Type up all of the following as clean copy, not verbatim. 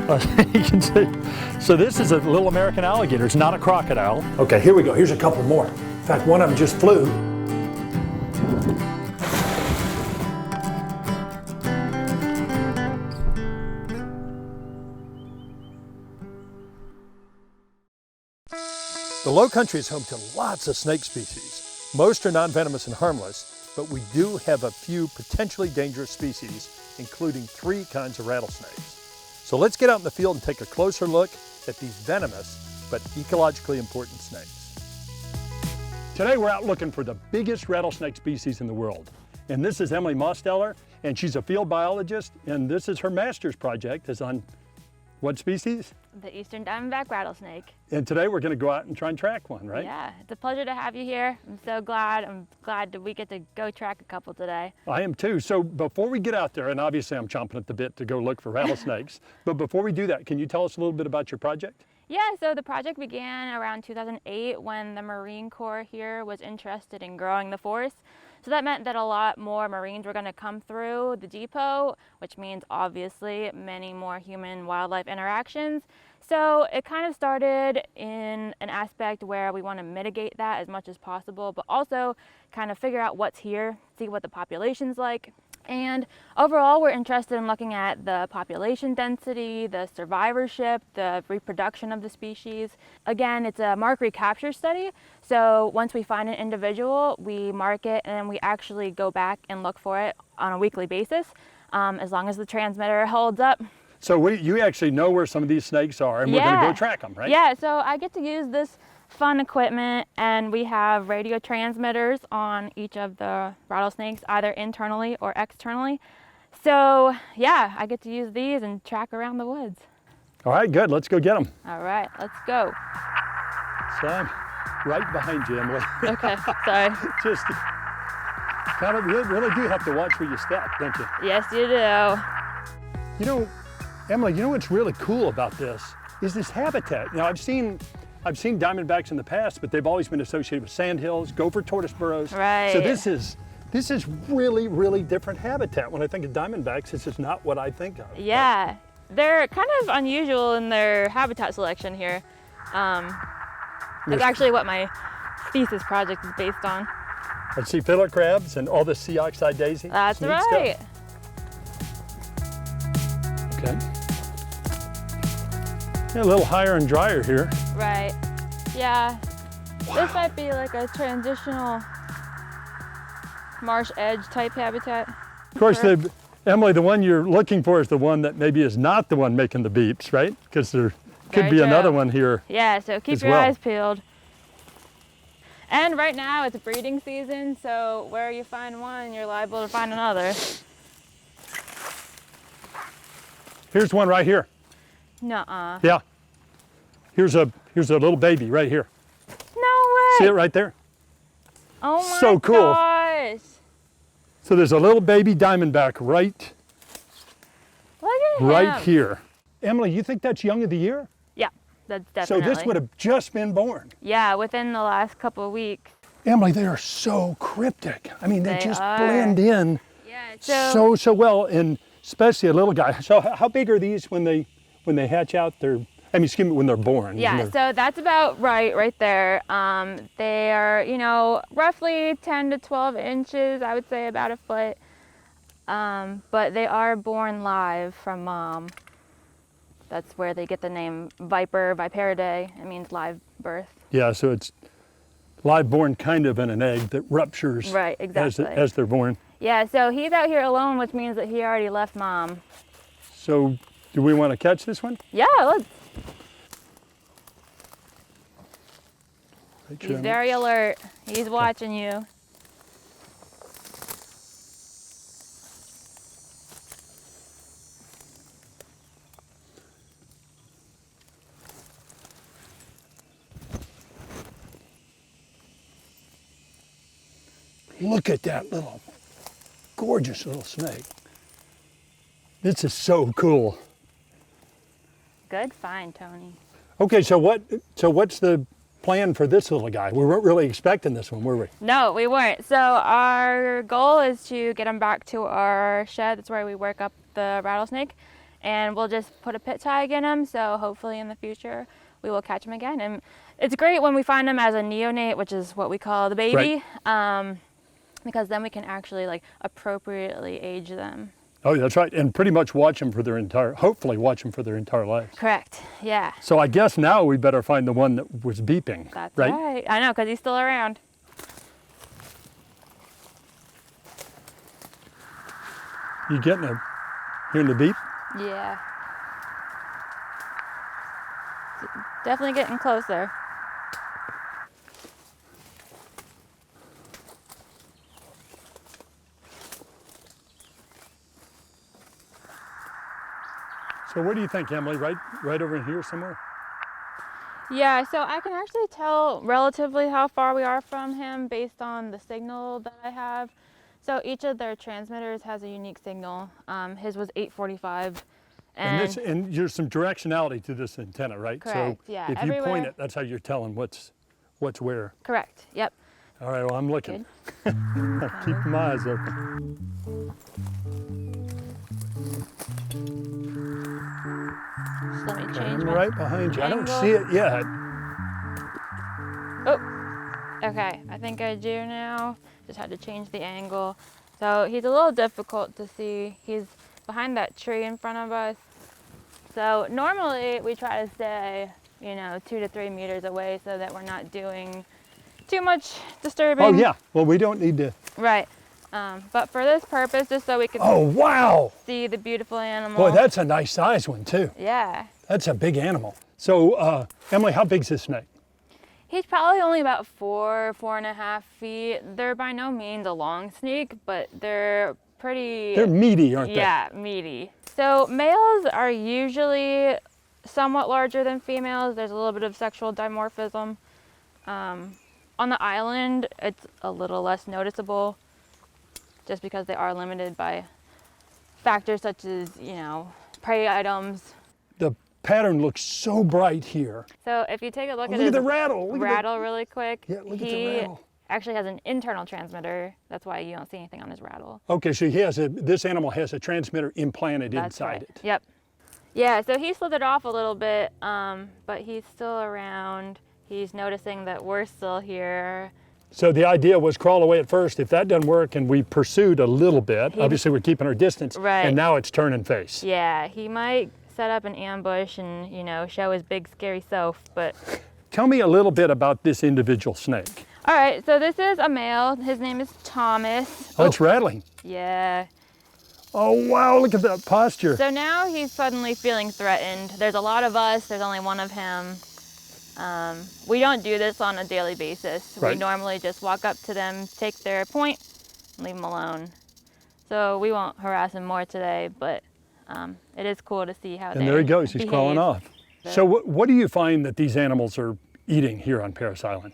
You can see. So this is a little American alligator. It's not a crocodile. Okay, here we go. Here's a couple more. In fact, one of them just flew. The Lowcountry is home to lots of snake species. Most are non-venomous and harmless, but we do have a few potentially dangerous species, including 3 kinds of rattlesnakes. So let's get out in the field and take a closer look at these venomous but ecologically important snakes. Today we're out looking for the biggest rattlesnake species in the world. And this is Emily Mosteller, and she's a field biologist, and this is her master's project is on what species? The eastern diamondback rattlesnake. And today we're going to go out and try and track one, right? Yeah, it's a pleasure to have you here. I'm so glad. I'm glad that we get to go track a couple today. I am too. So before we get out there, and obviously I'm chomping at the bit to go look for rattlesnakes, but before we do that, can you tell us a little bit about your project? Yeah, so the project began around 2008 when the Marine Corps here was interested in growing the forest. So that meant that a lot more Marines were going to come through the depot, which means obviously many more human-wildlife interactions. So it kind of started in an aspect where we want to mitigate that as much as possible, but also kind of figure out what's here, see what the population's like. And overall, we're interested in looking at the population density, the survivorship, the reproduction of the species. Again, it's a mark recapture study. So once we find an individual, we mark it and then we actually go back and look for it on a weekly basis, as long as the transmitter holds up. So you actually know where some of these snakes are, and we're going to go track them, right? Yeah, so I get to use this fun equipment, and we have radio transmitters on each of the rattlesnakes, either internally or externally. So yeah, I get to use these and track around the woods. All right, good. Let's go get them. All right, let's go. So I'm right behind you, Emily. Okay, sorry. Just kind of, you really do have to watch where you step, don't you? Yes, you do. You know, Emily, you know what's really cool about this is this habitat. Now, I've seen diamondbacks in the past, but they've always been associated with sandhills, gopher tortoise burrows. Right. So this is really, really different habitat. When I think of diamondbacks, this is not what I think of. Yeah, they're kind of unusual in their habitat selection here. That's actually what my thesis project is based on. I see fiddler crabs and all the sea oxide daisy. That's right. Stuff. Okay. Yeah, a little higher and drier here. Right. Yeah. Wow. This might be like a transitional marsh edge type habitat. Of course, Emily, the one you're looking for is the one that maybe is not the one making the beeps, right? Because there could be another one here. Yeah, so keep your eyes peeled. And right now it's breeding season, so where you find one, you're liable to find another. Here's one right here. Nuh-uh. Yeah. Here's a little baby right here. No way. See it right there? Oh my so cool. gosh. So there's a little baby diamondback right here. Emily, you think that's young of the year? Yeah, that's definitely. So this would have just been born. Yeah, within the last couple of weeks. Emily, they are so cryptic. I mean, they just are. blend in so well, and especially a little guy. So how big are these when they hatch out? When they're born. Yeah, so that's about right there. They are, roughly 10 to 12 inches, I would say about a foot. But they are born live from mom. That's where they get the name Viperidae. It means live birth. Yeah, so it's live born kind of in an egg that ruptures right, exactly. as they're born. Yeah, so he's out here alone, which means that he already left mom. So do we want to catch this one? Yeah, let's. He's very alert. He's watching you. Look at that little, gorgeous little snake. This is so cool. Good find, Tony. Okay, so what's the plan for this little guy? We weren't really expecting this one, were we? No, we weren't. So our goal is to get him back to our shed. That's where we work up the rattlesnake. and we'll just put a pit tag in him. So hopefully in the future we will catch him again. And it's great when we find him as a neonate, which is what we call the baby, because then we can actually like appropriately age them. Oh, that's right. And pretty much watch them for their hopefully watch them for their entire lives. Correct. Yeah. So I guess now we better find the one that was beeping. That's right. I know, because he's still around. You hearing the beep? Yeah. Definitely getting closer. So where do you think, Emily? Right over in here somewhere? Yeah, so I can actually tell relatively how far we are from him based on the signal that I have. So each of their transmitters has a unique signal. His was 845. And there's some directionality to this antenna, right? Correct, so yeah. If you point it, that's how you're telling what's where. Correct, yep. All right, well, I'm looking. Keep my eyes open. Just let me change I'm my right behind you. angle. I don't see it yet. Oh, okay, I think I do now. Just had to change the angle. So he's a little difficult to see. He's behind that tree in front of us. So normally we try to stay, 2 to 3 meters away so that we're not doing too much disturbing. Oh yeah, well we don't need to. Right, but for this purpose, just so we can wow! see the beautiful animal. Boy, that's a nice size one too. Yeah. That's a big animal. So Emily, how big's this snake? He's probably only about 4.5 feet. They're by no means a long snake, but they're pretty... They're meaty, aren't they? Yeah, meaty. So males are usually somewhat larger than females. There's a little bit of sexual dimorphism. On the island, it's a little less noticeable just because they are limited by factors such as, prey items. The pattern looks so bright here. So if you take a look Look at the rattle. Rattle really quick. Yeah, look at the rattle. Actually has an internal transmitter. That's why you don't see anything on his rattle. Okay, so this animal has a transmitter implanted inside it. Yep. Yeah, so he slithered off a little bit, but he's still around. He's noticing that we're still here. So the idea was crawl away at first. If that doesn't work and we pursued a little bit, obviously we're keeping our distance, right. And now it's turning face. Yeah, he might set up an ambush and, show his big scary self, but... Tell me a little bit about this individual snake. All right, so this is a male. His name is Thomas. Oh, it's rattling. Yeah. Oh, wow, look at that posture. So now he's suddenly feeling threatened. There's a lot of us, there's only one of him. We don't do this on a daily basis. Right. We normally just walk up to them, take their point, and leave them alone. So we won't harass him more today, but it is cool to see how they And there he goes, he's behave. crawling off. So what do you find that these animals are eating here on Paris Island?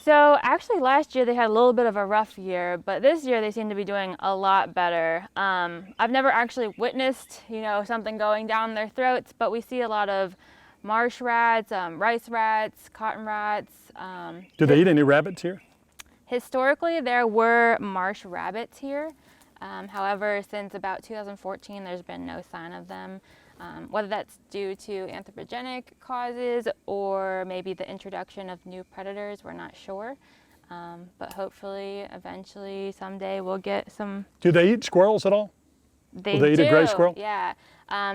So actually last year they had a little bit of a rough year, but this year they seem to be doing a lot better. I've never actually witnessed, something going down their throats, but we see a lot of marsh rats, rice rats, cotton rats. Do they eat any rabbits here? Historically, there were marsh rabbits here. However, since about 2014, there's been no sign of them. Whether that's due to anthropogenic causes or maybe the introduction of new predators, we're not sure. But hopefully, eventually, someday we'll get some. Do they eat squirrels at all? Will they eat a gray squirrel? Yeah,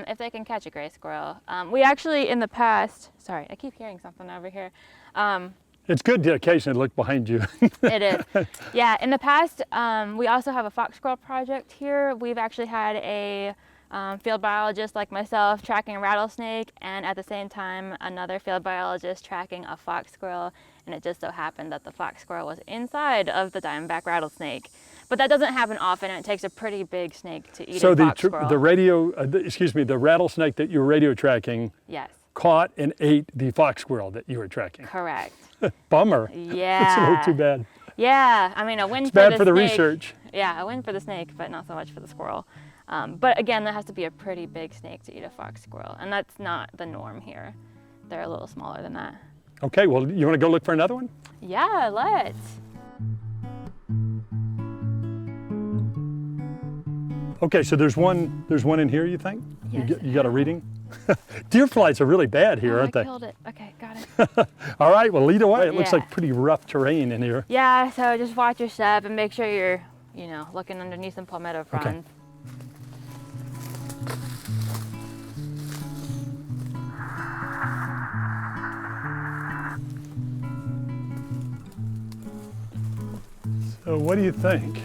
if they can catch a gray squirrel. We actually, in the past, sorry, I keep hearing something over here. It's good to occasionally look behind you. It is. Yeah, in the past, we also have a fox squirrel project here. We've actually had a field biologist like myself tracking a rattlesnake, and at the same time another field biologist tracking a fox squirrel, and it just so happened that the fox squirrel was inside of the Diamondback rattlesnake. But that doesn't happen often, and it takes a pretty big snake to eat a fox squirrel. So the rattlesnake that you're radio tracking yes. caught and ate the fox squirrel that you were tracking. Correct. Bummer. Yeah. It's a little too bad. Yeah, I mean a win It's for the bad for the snake. research. Yeah, a win for the snake, but not so much for the squirrel. But again, that has to be a pretty big snake to eat a fox squirrel, and that's not the norm here. They're a little smaller than that. Okay, well, you want to go look for another one? Yeah, let's. Okay, so there's one in here, you think? Yes. You got a reading? Deer flies are really bad here, aren't they? I killed it. Okay, got it. All right, well, lead away. It looks Yeah. like pretty rough terrain in here. Yeah, so just watch your step and make sure you're, looking underneath some palmetto fronds. So what do you think?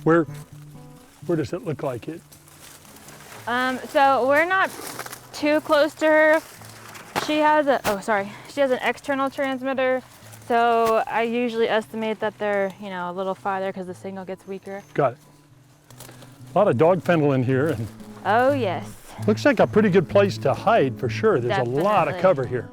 Where does it look like it? So we're not too close to her. She has an external transmitter. So I usually estimate that they're, a little farther because the signal gets weaker. Got it. A lot of dog fennel in here, and Oh yes. looks like a pretty good place to hide for sure. There's a lot of Definitely. cover here.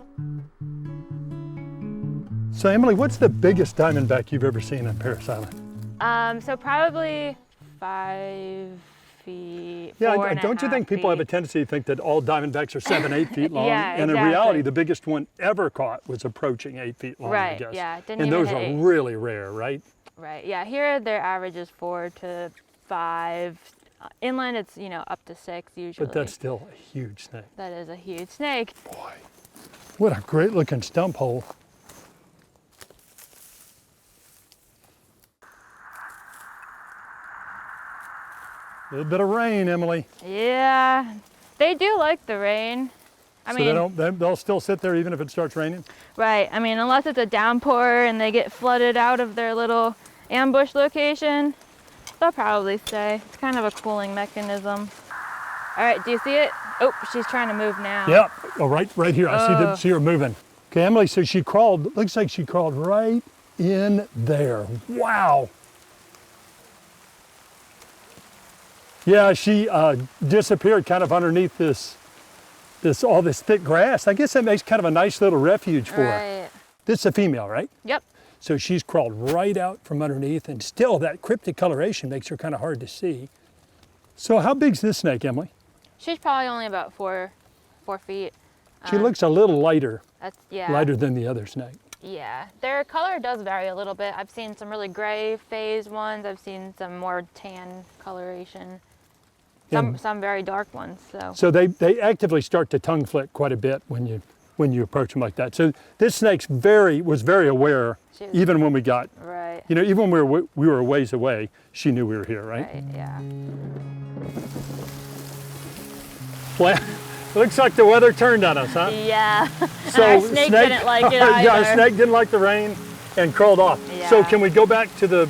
So Emily, what's the biggest diamondback you've ever seen on Paris Island? So probably 5 feet. Yeah, 4.5 don't you think people have a feet. tendency to think that all diamondbacks are 7, 8 feet long? Yeah, And in exactly. reality, the biggest one ever caught was approaching 8 feet long, I Right, guess. yeah, didn't and even those hit are 8. really rare, right? Right. Yeah. Here their average is 4 to 5. Inland it's up to 6 usually. But that's still a huge snake. That is a huge snake. Boy, what a great looking stump hole. A little bit of rain, Emily. Yeah. They do like the rain. I mean, they'll still sit there even if it starts raining? right. I mean, unless it's a downpour and they get flooded out of their little ambush location, they'll probably stay. It's kind of a cooling mechanism. All right, do you see it? Oh, she's trying to move now. Yep. Oh, right here. I Oh. see her moving. Okay, Emily, so she crawled, looks like she crawled right in there. Wow. Yeah, she disappeared kind of underneath all this thick grass. I guess that makes kind of a nice little refuge for her. Right. This is a female, right? Yep. So she's crawled right out from underneath, and still that cryptic coloration makes her kind of hard to see. So how big's this snake, Emily? She's probably only about 4 feet. She looks a little lighter That's lighter than the other snake. Yeah, their color does vary a little bit. I've seen some really gray phase ones. I've seen some more tan coloration. Some very dark ones. So they actively start to tongue flick quite a bit when you approach them like that. So this snake's was very aware, even when we got, right. Even when we were a ways away, she knew we were here, right? Right. Yeah. Well, looks like the weather turned on us, huh? Yeah. So Our snake didn't like it either. Yeah, our snake didn't like the rain and crawled off. Yeah. So can we go back to the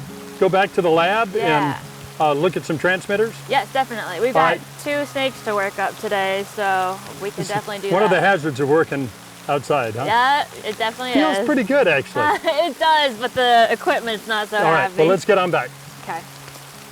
lab Yeah. and look at some transmitters? Yes, definitely. We've All got right. 2 snakes to work up today, so we can definitely do that. One of the hazards of working outside, huh? Yeah, it definitely Feels is. pretty good, actually. It does, but the equipment's not so All right, heavy. well, let's get on back. Okay.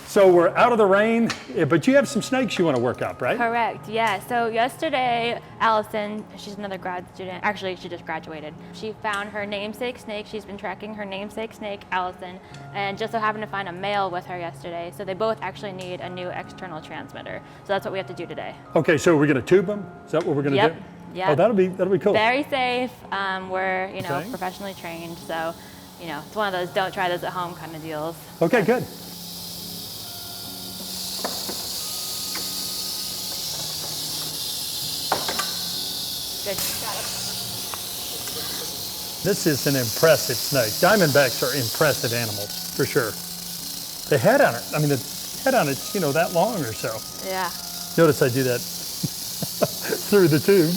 So we're out of the rain, but you have some snakes you want to work up, right? Correct, yeah. So yesterday, Allison, she's another grad student. Actually, she just graduated. She found her namesake snake. She's been tracking her namesake snake, Allison, and just so happened to find a male with her yesterday. So they both actually need a new external transmitter. So that's what we have to do today. Okay, so we're going to tube them? Is that what we're going to Yep. do? Yeah. Oh, that'll be cool. Very safe. We're, Okay. professionally trained. So, it's one of those don't try this at home kind of deals. Okay, good. Good. Got it. This is an impressive snake. Diamondbacks are impressive animals, for sure. The head on it, the head on it's, that long or so. Yeah. Notice I do that through the tube.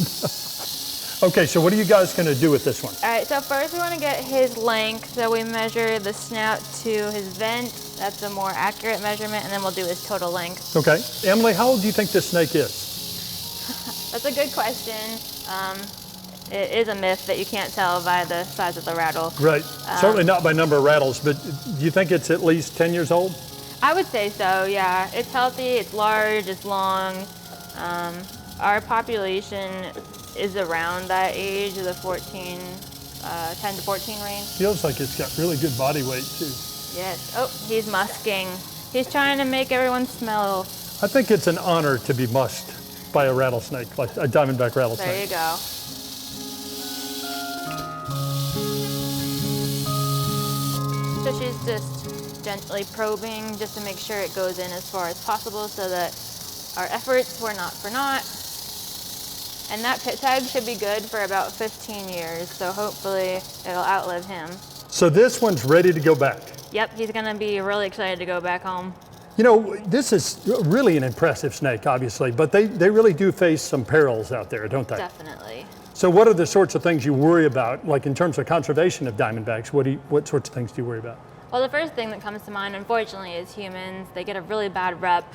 Okay, so what are you guys going to do with this one? All right, so first we want to get his length. So we measure the snout to his vent. That's a more accurate measurement, and then we'll do his total length. Okay. Emily, how old do you think this snake is? That's a good question. It is a myth that you can't tell by the size of the rattle. Right. Certainly not by number of rattles, but do you think it's at least 10 years old? I would say so, yeah. It's healthy, it's large, it's long. Our population is around that age, the 10 to 14 range. Feels like it's got really good body weight too. Yes. Oh, he's musking. He's trying to make everyone smell. I think it's an honor to be musked by a rattlesnake, like a diamondback rattlesnake. There you go. So she's just gently probing just to make sure it goes in as far as possible so that our efforts were not for naught. And that pit tag should be good for about 15 years, so hopefully it'll outlive him. So this one's ready to go back. Yep, he's gonna be really excited to go back home. You know, this is really an impressive snake, obviously, but they really do face some perils out there, don't they? Definitely. So what are the sorts of things you worry about, like in terms of conservation of diamondbacks? What sorts of things do you worry about? Well, the first thing that comes to mind, unfortunately, is humans. They get a really bad rep,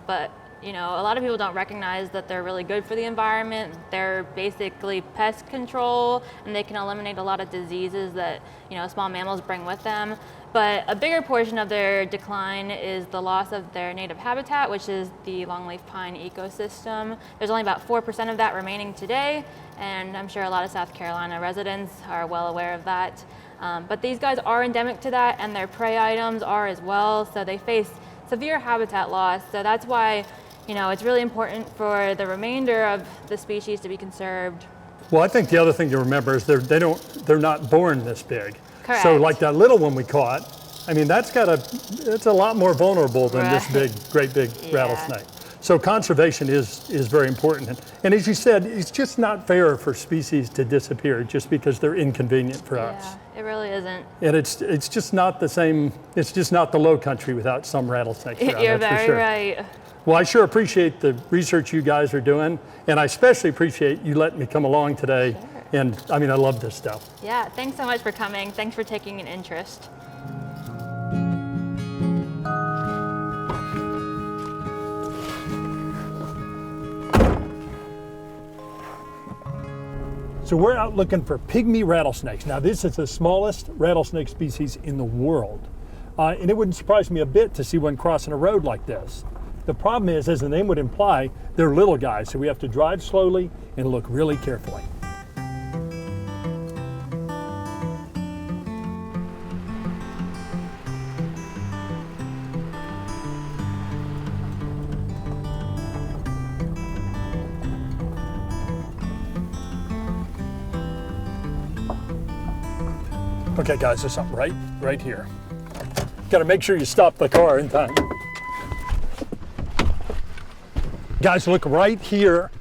but you know, a lot of people don't recognize that they're really good for the environment. They're basically pest control, and they can eliminate a lot of diseases that, you know, small mammals bring with them. But a bigger portion of their decline is the loss of their native habitat, which is the longleaf pine ecosystem. There's only about 4% of that remaining today, and I'm sure a lot of South Carolina residents are well aware of that. But these guys are endemic to that, and their prey items are as well, so they face severe habitat loss. So that's why, you know, it's really important for the remainder of the species to be conserved. Well, I think the other thing to remember is they're not born this big. Correct. So like that little one we caught, I mean, it's a lot more vulnerable than this great big rattlesnake. So conservation is very important. And as you said, it's just not fair for species to disappear just because they're inconvenient for us. Yeah, it really isn't. And it's just not the same, it's just not the Lowcountry without some rattlesnakes around, You're that's very for sure. right. Well, I sure appreciate the research you guys are doing, and I especially appreciate you letting me come along today. Sure. And I mean, I love this stuff. Yeah, thanks so much for coming. Thanks for taking an interest. So we're out looking for pygmy rattlesnakes. Now, this is the smallest rattlesnake species in the world. And it wouldn't surprise me a bit to see one crossing a road like this. The problem is, as the name would imply, they're little guys, so we have to drive slowly and look really carefully. Okay guys, there's something right here. Gotta make sure you stop the car in time. Guys, look right here,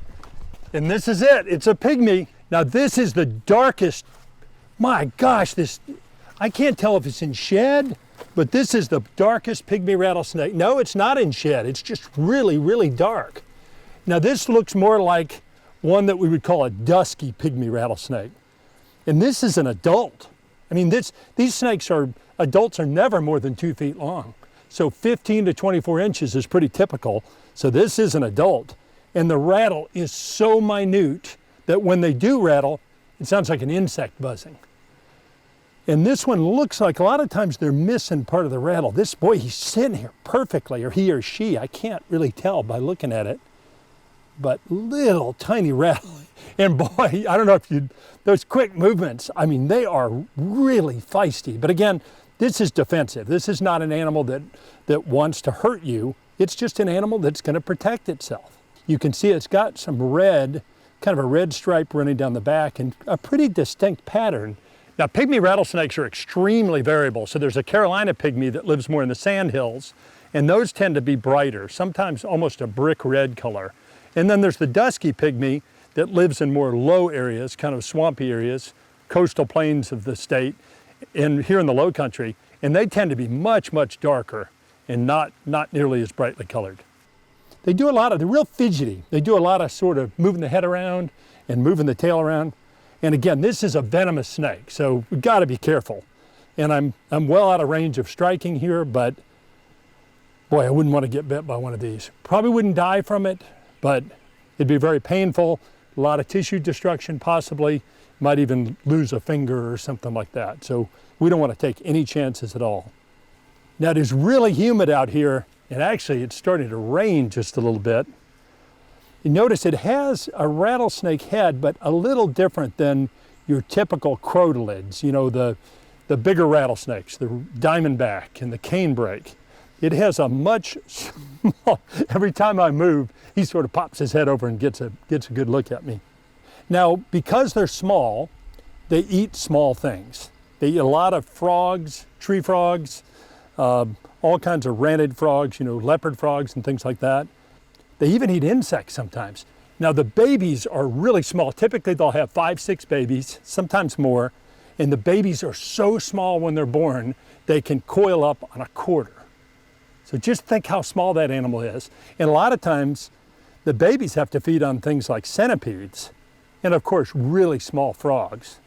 and this is it. It's a pygmy. Now this is the darkest, my gosh, I can't tell if it's in shed, but this is the darkest pygmy rattlesnake. No, it's not in shed. It's just really, really dark. Now this looks more like one that we would call a dusky pygmy rattlesnake. And this is an adult. I mean, these adults are never more than 2 feet long. So 15 to 24 inches is pretty typical. So this is an adult. And the rattle is so minute that when they do rattle, it sounds like an insect buzzing. And this one looks like a lot of times they're missing part of the rattle. This boy, he's sitting here perfectly, or he or she, I can't really tell by looking at it. But little tiny rattle. And boy, I don't know if those quick movements, I mean, they are really feisty. But again, this is defensive. This is not an animal that wants to hurt you. It's just an animal that's going to protect itself. You can see it's got some red, kind of a red stripe running down the back and a pretty distinct pattern. Now, pygmy rattlesnakes are extremely variable. So there's a Carolina pygmy that lives more in the sandhills, and those tend to be brighter, sometimes almost a brick red color. And then there's the dusky pygmy that lives in more low areas, kind of swampy areas, coastal plains of the state, and here in the Lowcountry, and they tend to be much, much darker and not nearly as brightly colored. They're real fidgety. They do a lot of sort of moving the head around and moving the tail around. And again, this is a venomous snake, so we've got to be careful. And I'm well out of range of striking here, but boy, I wouldn't want to get bit by one of these. Probably wouldn't die from it, but it'd be very painful, a lot of tissue destruction possibly, might even lose a finger or something like that. So we don't want to take any chances at all. Now it is really humid out here, and actually it's starting to rain just a little bit. You notice it has a rattlesnake head, but a little different than your typical crotalids, you know, the bigger rattlesnakes, the Diamondback and the canebrake. It has a much small, every time I move, he sort of pops his head over and gets a good look at me. Now, because they're small, they eat small things. They eat a lot of frogs, tree frogs, all kinds of ranted frogs, you know, leopard frogs and things like that. They even eat insects sometimes. Now the babies are really small. Typically they'll have 5, 6 babies, sometimes more. And the babies are so small when they're born, they can coil up on a quarter. So just think how small that animal is. And a lot of times the babies have to feed on things like centipedes and of course really small frogs.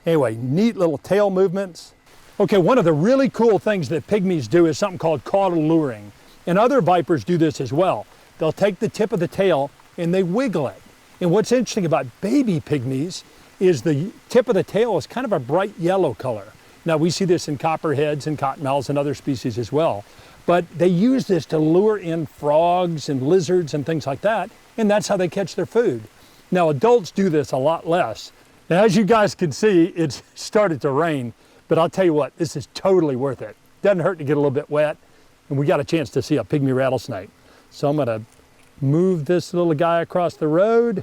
Anyway, neat little tail movements. Okay, one of the really cool things that pygmies do is something called caudal luring. And other vipers do this as well. They'll take the tip of the tail and they wiggle it. And what's interesting about baby pygmies is the tip of the tail is kind of a bright yellow color. Now we see this in copperheads and cottonmouths and other species as well. But they use this to lure in frogs and lizards and things like that. And that's how they catch their food. Now adults do this a lot less. Now as you guys can see, it's started to rain. But I'll tell you what, this is totally worth it. Doesn't hurt to get a little bit wet. And we got a chance to see a pygmy rattlesnake. So I'm gonna move this little guy across the road.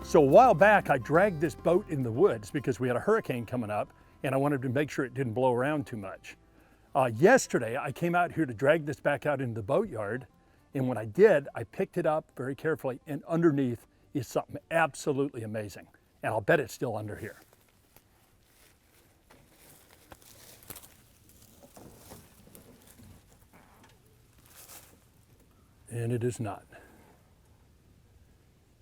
So a while back, I dragged this boat in the woods because we had a hurricane coming up and I wanted to make sure it didn't blow around too much. Yesterday, I came out here to drag this back out into the boatyard, and when I did, I picked it up very carefully, and underneath is something absolutely amazing. And I'll bet it's still under here. And it is not.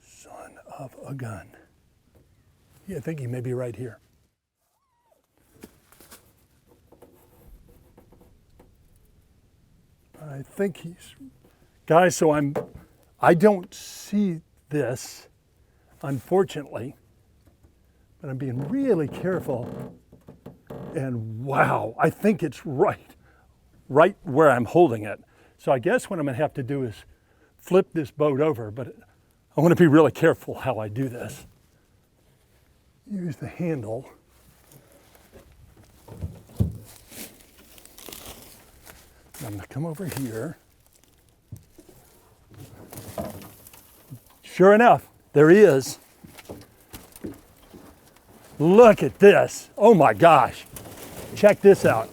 Son of a gun. Yeah, I think he may be right here. I think he's, guys, so I don't see this, unfortunately, but I'm being really careful. And wow, I think it's right where I'm holding it. So I guess what I'm gonna have to do is flip this boat over, but I wanna be really careful how I do this. Use the handle. I'm gonna come over here. Sure enough, there he is. Look at this. Oh my gosh. Check this out.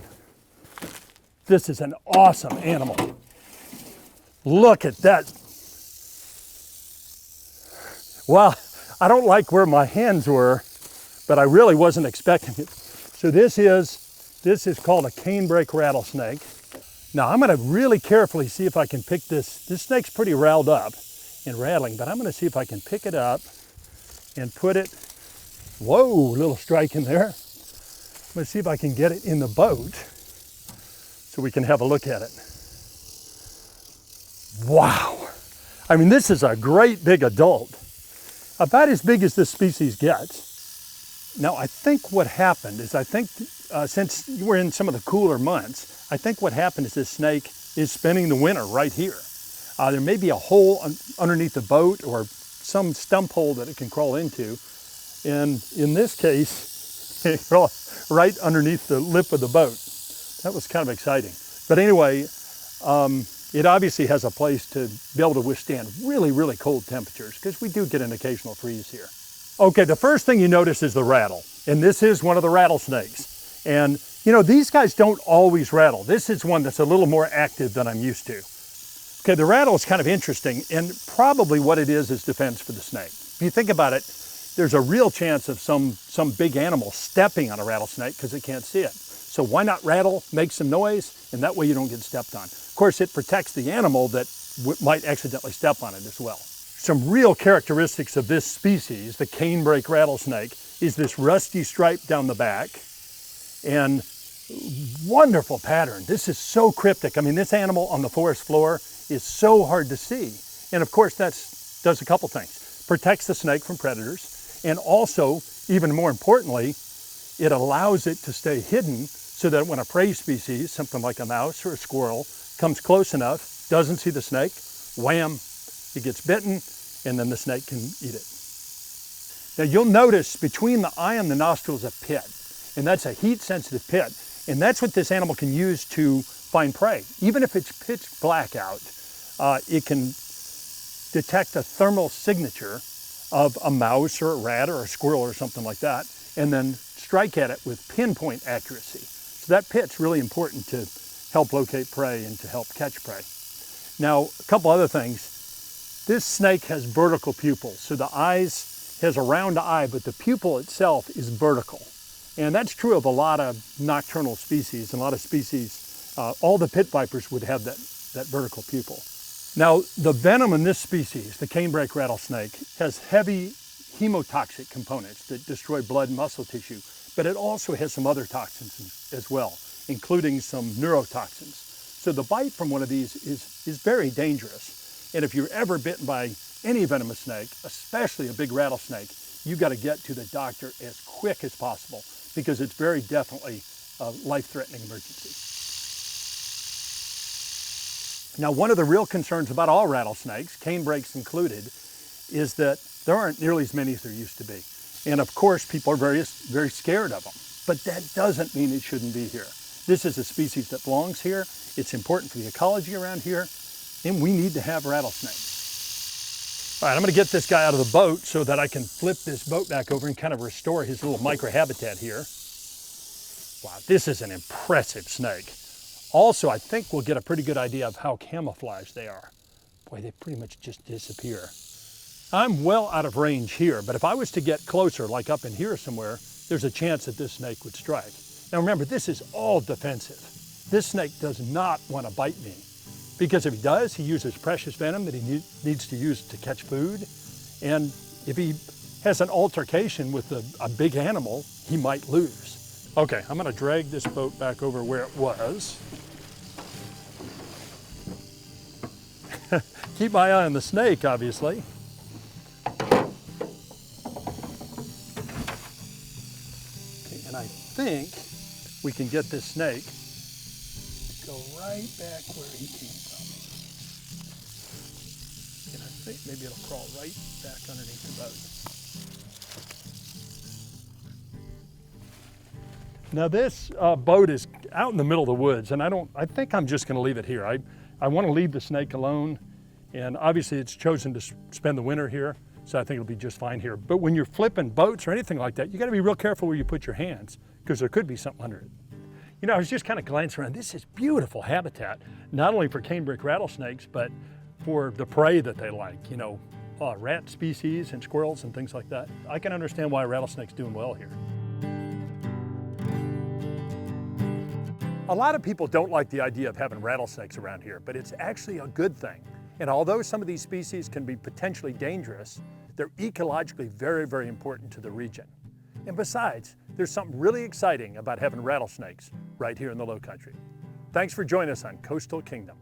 This is an awesome animal. Look at that. Well, I don't like where my hands were, but I really wasn't expecting it. So this is called a canebrake rattlesnake. Now I'm gonna really carefully see if I can pick this. This snake's pretty riled up and rattling, but I'm gonna see if I can pick it up and put it, whoa, little strike in there. I'm gonna see if I can get it in the boat so we can have a look at it. Wow. I mean, this is a great big adult, about as big as this species gets. Now I think what happened is, since we're in some of the cooler months, I think what happened is this snake is spending the winter right here. There may be a hole underneath the boat or some stump hole that it can crawl into. And in this case, it crawled right underneath the lip of the boat. That was kind of exciting. But anyway, it obviously has a place to be able to withstand really, really cold temperatures, because we do get an occasional freeze here. Okay, the first thing you notice is the rattle. And this is one of the rattlesnakes. And you know, these guys don't always rattle. This is one that's a little more active than I'm used to. Okay, the rattle is kind of interesting, and probably what it is defense for the snake. If you think about it, there's a real chance of some big animal stepping on a rattlesnake because it can't see it. So why not rattle, make some noise, and that way you don't get stepped on. Of course, it protects the animal that might accidentally step on it as well. Some real characteristics of this species, the canebrake rattlesnake, is this rusty stripe down the back, and wonderful pattern. This is so cryptic. I mean, this animal on the forest floor is so hard to see. And of course, that does a couple things. Protects the snake from predators, and also, even more importantly, it allows it to stay hidden so that when a prey species, something like a mouse or a squirrel, comes close enough, doesn't see the snake, wham, it gets bitten, and then the snake can eat it. Now you'll notice between the eye and the nostril is a pit, and that's a heat-sensitive pit. And that's what this animal can use to find prey. Even if it's pitch black out, it can detect a thermal signature of a mouse or a rat or a squirrel or something like that, and then strike at it with pinpoint accuracy. So that pit's really important to help locate prey and to help catch prey. Now, a couple other things. This snake has vertical pupils. So the eyes has a round eye, but the pupil itself is vertical. And that's true of a lot of nocturnal species. And a lot of species, all the pit vipers would have that vertical pupil. Now, the venom in this species, the canebrake rattlesnake, has heavy hemotoxic components that destroy blood and muscle tissue, but it also has some other toxins as well, including some neurotoxins. So the bite from one of these is very dangerous. And if you're ever bitten by any venomous snake, especially a big rattlesnake, you've got to get to the doctor as quick as possible because it's very definitely a life-threatening emergency. Now, one of the real concerns about all rattlesnakes, canebrakes included, is that there aren't nearly as many as there used to be. And of course, people are very scared of them. But that doesn't mean it shouldn't be here. This is a species that belongs here. It's important for the ecology around here, and we need to have rattlesnakes. All right, I'm gonna get this guy out of the boat so that I can flip this boat back over and kind of restore his little microhabitat here. Wow, this is an impressive snake. Also, I think we'll get a pretty good idea of how camouflaged they are. Boy, they pretty much just disappear. I'm well out of range here, but if I was to get closer, like up in here somewhere, there's a chance that this snake would strike. Now remember, this is all defensive. This snake does not want to bite me, because if he does, he uses precious venom that he needs to use to catch food. And if he has an altercation with a big animal, he might lose. Okay, I'm gonna drag this boat back over where it was. Keep my eye on the snake, obviously. Okay, and I think we can get this snake to go right back where he came from. And I think maybe it'll crawl right back underneath the boat. Now this boat is out in the middle of the woods, and I think I'm just gonna leave it here. I wanna leave the snake alone, and obviously it's chosen to spend the winter here, so I think it'll be just fine here. But when you're flipping boats or anything like that, you gotta be real careful where you put your hands, because there could be something under it. You know, I was just kind of glancing around. This is beautiful habitat, not only for canebrake rattlesnakes, but for the prey that they like, you know, rat species and squirrels and things like that. I can understand why a rattlesnake's doing well here. A lot of people don't like the idea of having rattlesnakes around here, but it's actually a good thing. And although some of these species can be potentially dangerous, they're ecologically very, very important to the region. And besides, there's something really exciting about having rattlesnakes right here in the Lowcountry. Thanks for joining us on Coastal Kingdom.